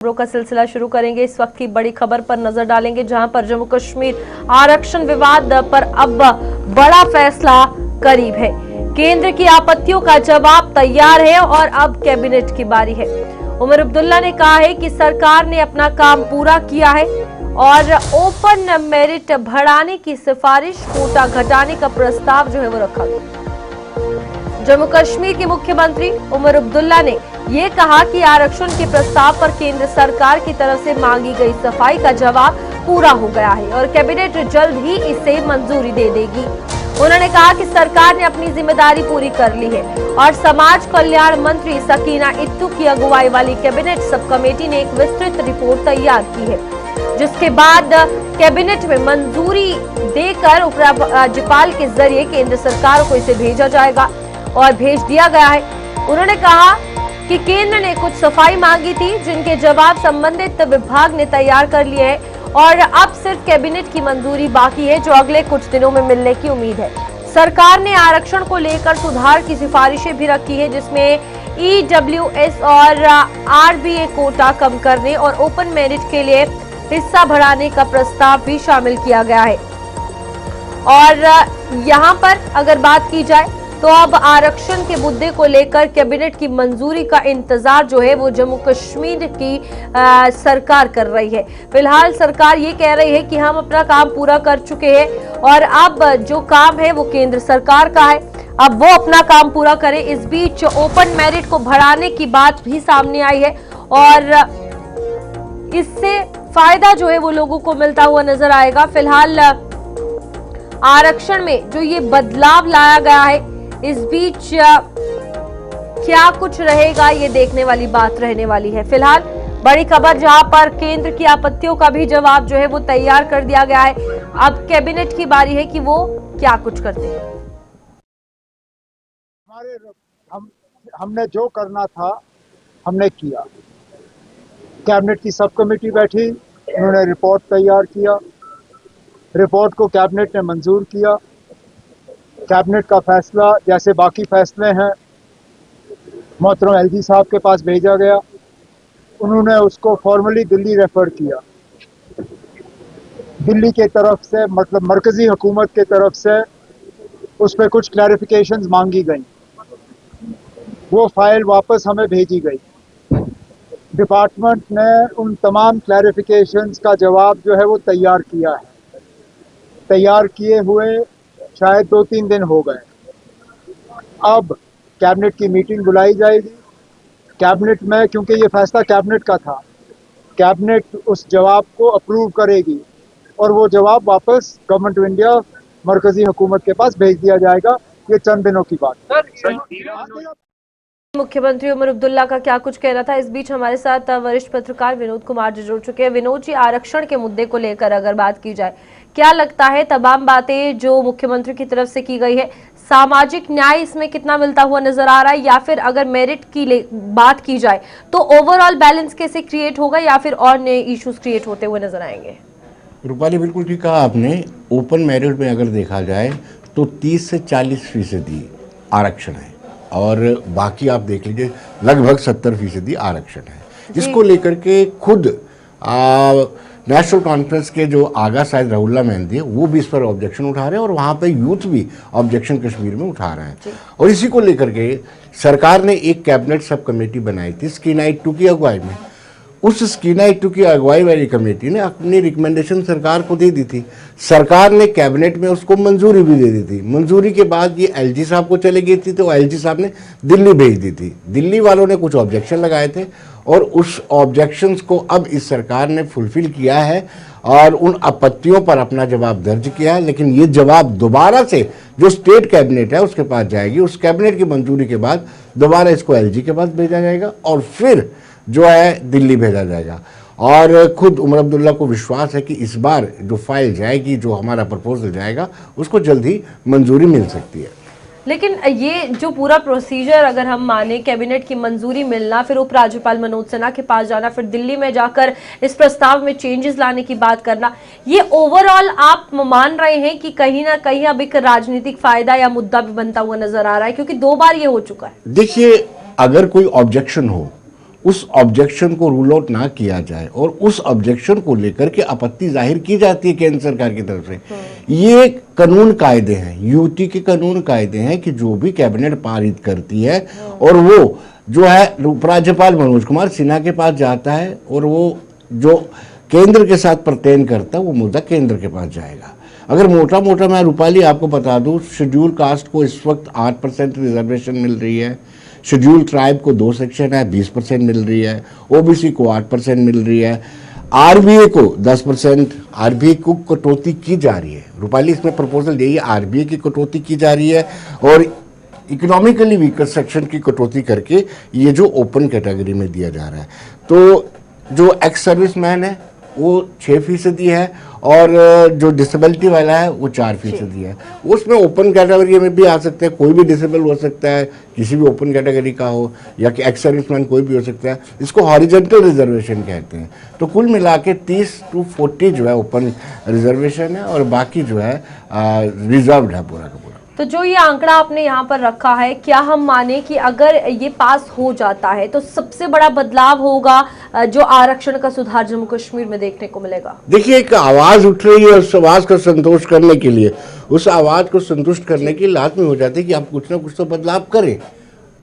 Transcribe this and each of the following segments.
खबरों का सिलसिला शुरू करेंगे। इस वक्त की बड़ी खबर पर नजर डालेंगे, जहां पर जम्मू कश्मीर आरक्षण विवाद पर अब बड़ा फैसला करीब है। केंद्र की आपत्तियों का जवाब तैयार है और अब कैबिनेट की बारी है। उमर अब्दुल्ला ने कहा है कि सरकार ने अपना काम पूरा किया है और ओपन मेरिट बढ़ाने की सिफारिश, कोटा घटाने का प्रस्ताव जो है वो रखा गया। जम्मू कश्मीर के मुख्यमंत्री उमर अब्दुल्ला ने ये कहा कि आरक्षण के प्रस्ताव पर केंद्र सरकार की तरफ से मांगी गई सफाई का जवाब पूरा हो गया है और कैबिनेट जल्द ही इसे मंजूरी दे देगी। उन्होंने कहा कि सरकार ने अपनी जिम्मेदारी पूरी कर ली है और समाज कल्याण मंत्री सकीना इत्तू की अगुवाई वाली कैबिनेट सब कमेटी ने एक विस्तृत रिपोर्ट तैयार की है, जिसके बाद कैबिनेट में मंजूरी देकर उपराज्यपाल के जरिए केंद्र सरकार को इसे भेजा जाएगा और भेज दिया गया है। उन्होंने कहा कि केंद्र ने कुछ सफाई मांगी थी, जिनके जवाब संबंधित विभाग ने तैयार कर लिए हैं और अब सिर्फ कैबिनेट की मंजूरी बाकी है, जो अगले कुछ दिनों में मिलने की उम्मीद है। सरकार ने आरक्षण को लेकर सुधार की सिफारिशें भी रखी है, जिसमें EWS और RBA कोटा कम करने और ओपन मेरिट के लिए हिस्सा बढ़ाने का प्रस्ताव भी शामिल किया गया है। और यहाँ पर अगर बात की जाए तो अब आरक्षण के मुद्दे को लेकर कैबिनेट की मंजूरी का इंतजार जो है वो जम्मू कश्मीर की सरकार कर रही है। फिलहाल सरकार ये कह रही है कि हम अपना काम पूरा कर चुके हैं और अब जो काम है वो केंद्र सरकार का है, अब वो अपना काम पूरा करे। इस बीच ओपन मेरिट को बढ़ाने की बात भी सामने आई है और इससे फायदा जो है वो लोगों को मिलता हुआ नजर आएगा। फिलहाल आरक्षण में जो ये बदलाव लाया गया है, इस बीच क्या कुछ रहेगा ये देखने वाली बात रहने वाली है। फिलहाल बड़ी खबर, जहां पर केंद्र की आपत्तियों का भी जवाब जो है वो तैयार कर दिया गया है। अब कैबिनेट की बारी है कि वो क्या कुछ करते हैं। हमने जो करना था हमने किया। कैबिनेट की सब कमेटी बैठी, उन्होंने रिपोर्ट तैयार किया, रिपोर्ट को कैबिनेट ने मंजूर किया। कैबिनेट का फैसला जैसे बाकी फैसले हैं मोहतरम LG साहब के पास भेजा गया, उन्होंने उसको फॉर्मली दिल्ली रेफर किया। दिल्ली के तरफ से मतलब मरकजी हुकूमत के तरफ से उस पर कुछ क्लैरिफिकेशंस मांगी गई, वो फाइल वापस हमें भेजी गई। डिपार्टमेंट ने उन तमाम क्लैरिफिकेशंस का जवाब जो है वो तैयार किया है। तैयार किए हुए शायद 2-3 दिन हो गए। अब कैबिनेट की मीटिंग बुलाई जाएगी। कैबिनेट में, क्योंकि ये फैसला कैबिनेट का था, कैबिनेट उस जवाब को अप्रूव करेगी और वो जवाब वापस गवर्नमेंट ऑफ इंडिया मरकजी हुकूमत के पास भेज दिया जाएगा। ये चंद दिनों की बात है। मुख्यमंत्री उमर अब्दुल्ला का क्या कुछ कहना था। इस बीच हमारे साथ वरिष्ठ पत्रकार विनोद कुमार जी जुड़ चुके हैं। विनोद जी, आरक्षण के मुद्दे को लेकर अगर बात की जाए, क्या लगता है तमाम बातें जो मुख्यमंत्री की तरफ से की गई है, सामाजिक न्याय इसमें कितना मिलता हुआ नजर आ रहा है, या फिर अगर मेरिट की बात की जाए तो ओवरऑल बैलेंस कैसे क्रिएट होगा या फिर और नए इश्यूज क्रिएट होते हुए नजर आएंगे? रूपाली, बिल्कुल ठीक कहा आपने। ओपन मेरिट में अगर देखा जाए तो 30 से 40% आरक्षण है और बाकी आप देख लीजिए लगभग 70% आरक्षण है। इसको लेकर के खुद नेशनल कॉन्फ्रेंस के जो आगा शायद रहुल्ला मेहंदी है, वो भी इस पर ऑब्जेक्शन उठा रहे हैं और वहाँ पे यूथ भी ऑब्जेक्शन कश्मीर में उठा रहे हैं। और इसी को लेकर के सरकार ने एक कैबिनेट सब कमेटी बनाई थी सकीना इत्तू की अगुवाई में। उस सकीना इत्तू की अगुवाई वाली कमेटी ने अपनी रिकमेंडेशन सरकार को दे दी थी। सरकार ने कैबिनेट में उसको मंजूरी भी दे दी थी। मंजूरी के बाद ये LG साहब को चली गई थी, तो LG साहब ने दिल्ली भेज दी थी। दिल्ली वालों ने कुछ ऑब्जेक्शन लगाए थे और उस ऑब्जेक्शंस को अब इस सरकार ने फुलफिल किया है और उन आपत्तियों पर अपना जवाब दर्ज किया है। लेकिन ये जवाब दोबारा से जो स्टेट कैबिनेट है उसके पास जाएगी। उस कैबिनेट की मंजूरी के बाद दोबारा इसको LG के पास भेजा जाएगा और फिर जो है दिल्ली भेजा जाएगा। और खुद उमर अब्दुल्ला को विश्वास है कि इस बार जो फाइल जाएगी, जो हमारा प्रपोजल जाएगा, उसको जल्द ही मंजूरी मिल सकती है। लेकिन ये जो पूरा प्रोसीजर अगर हम माने, कैबिनेट की मंजूरी मिलना, फिर उपराज्यपाल मनोज सिन्हा के पास जाना, फिर दिल्ली में जाकर इस प्रस्ताव में चेंजेस लाने की बात करना, ये ओवरऑल आप मान रहे हैं कि कहीं ना कहीं अब एक राजनीतिक फायदा या मुद्दा भी बनता हुआ नजर आ रहा है, क्योंकि 2 बार ये हो चुका है। देखिए, अगर कोई ऑब्जेक्शन हो उस ऑब्जेक्शन को रूल आउट ना किया जाए और उस ऑब्जेक्शन को लेकर के आपत्ति जाहिर की जाती है केंद्र सरकार की तरफ से। ये कानून कायदे हैं, यूटी के कानून कायदे हैं कि जो भी कैबिनेट पारित करती है और वो जो है उपराज्यपाल मनोज कुमार सिन्हा के पास जाता है और वो जो केंद्र के साथ पर्टेन करता है वो मुद्दा केंद्र के पास जाएगा। अगर मोटा मोटा मैं रूपाली आपको बता दूं, शेड्यूल कास्ट को इस वक्त 8% रिजर्वेशन मिल रही है, शेड्यूल ट्राइब को 2 सेक्शन है 20% मिल रही है, ओबीसी को 8% मिल रही है, आरबीए को 10%, आरबीए को कटौती की जा रही है। रूपाली इसमें प्रपोजल यही है, आरबीए की कटौती की जा रही है और इकोनॉमिकली वीकर सेक्शन की कटौती करके ये जो ओपन कैटेगरी में दिया जा रहा है। तो जो एक्स सर्विसमैन है वो 6% है और जो डिसेबिलिटी वाला है वो 4% है। उसमें ओपन कैटेगरी में भी आ सकते हैं, कोई भी डिसेबल हो सकता है, किसी भी ओपन कैटेगरी का हो या कि एक्स सर्विसमैन कोई भी हो सकता है। इसको हॉरिजॉन्टल रिजर्वेशन कहते हैं। तो कुल मिला के 30 to 40 जो है ओपन रिजर्वेशन है और बाकी जो है रिजर्व्ड है पूरा का पूरा। तो जो ये आंकड़ा आपने यहाँ पर रखा है, क्या हम माने कि अगर ये पास हो जाता है तो सबसे बड़ा बदलाव होगा जो आरक्षण का सुधार जम्मू कश्मीर में देखने को मिलेगा? देखिए, एक आवाज उठ रही है, उस आवाज का संतोष करने के लिए, उस आवाज को संतुष्ट करने की लाजमी हो जाती है कि आप कुछ ना कुछ तो बदलाव करें।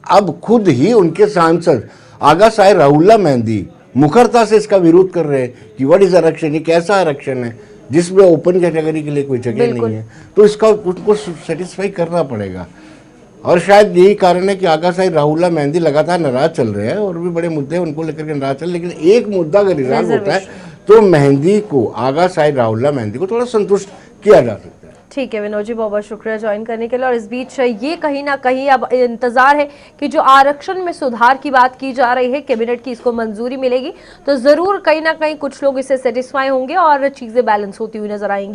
अब खुद ही उनके सांसद आगा साहिब राहुल्ला मेहंदी मुखरता से इसका विरोध कर रहे हैं कि व्हाट इज आरक्षण, ये कैसा आरक्षण है जिसमें ओपन कैटेगरी के लिए कोई जगह नहीं है। तो इसका उनको सेटिस्फाई करना पड़ेगा और शायद यही कारण है कि आगा साहिब राहुल्ला मेहंदी लगातार नाराज चल रहे हैं और भी बड़े मुद्दे उनको लेकर के नाराज चल, लेकिन एक मुद्दा अगर रिजॉल्व होता है तो मेहंदी को, आगा साहिब राहुल्ला मेहंदी को थोड़ा संतुष्ट किया जा सकता है। ठीक है विनोद जी, बहुत बहुत शुक्रिया ज्वाइन करने के लिए। और इस बीच ये कहीं ना कहीं अब इंतजार है कि जो आरक्षण में सुधार की बात की जा रही है, कैबिनेट की इसको मंजूरी मिलेगी तो जरूर कहीं ना कहीं कुछ लोग इससे सेटिस्फाई होंगे और चीजें बैलेंस होती हुई नजर आएंगी।